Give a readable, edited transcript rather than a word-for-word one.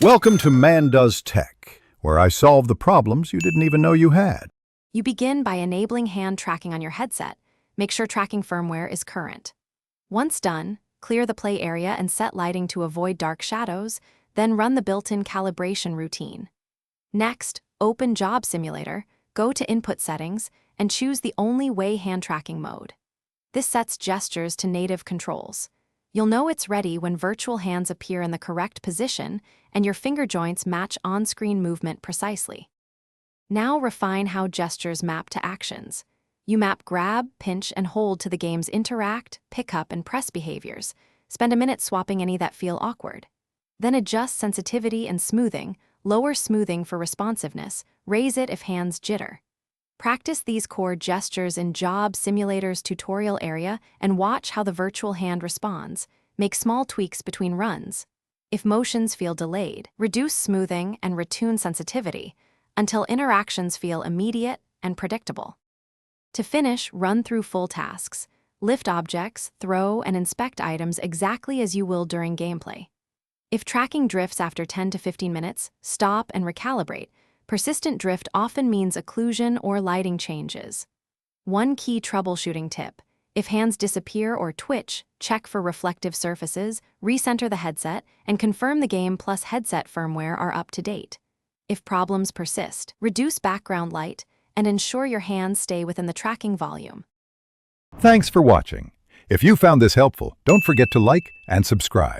Welcome to Man Does Tech, where I solve the problems you didn't even know you had. You begin by enabling hand tracking on your headset. Make sure tracking firmware is current. Once done, clear the play area and set lighting to avoid dark shadows, then run the built-in calibration routine. Next, open Job Simulator, go to Input Settings, and choose the Only Way hand tracking mode. This sets gestures to native controls. You'll know it's ready when virtual hands appear in the correct position and your finger joints match on-screen movement precisely. Now refine how gestures map to actions. You map grab, pinch, and hold to the game's interact, pick up, and press behaviors. Spend a minute swapping any that feel awkward. Then adjust sensitivity and smoothing, lower smoothing for responsiveness, raise it if hands jitter. Practice these core gestures in Job Simulator's tutorial area and watch how the virtual hand responds. Make small tweaks between runs. If motions feel delayed, reduce smoothing and retune sensitivity until interactions feel immediate and predictable. To finish, run through full tasks. Lift objects, throw, and inspect items exactly as you will during gameplay. If tracking drifts after 10 to 15 minutes, stop and recalibrate. Persistent drift often means occlusion or lighting changes. One key troubleshooting tip: if hands disappear or twitch, check for reflective surfaces, recenter the headset, and confirm the game plus headset firmware are up to date. If problems persist, reduce background light and ensure your hands stay within the tracking volume. Thanks for watching. If you found this helpful, don't forget to like and subscribe.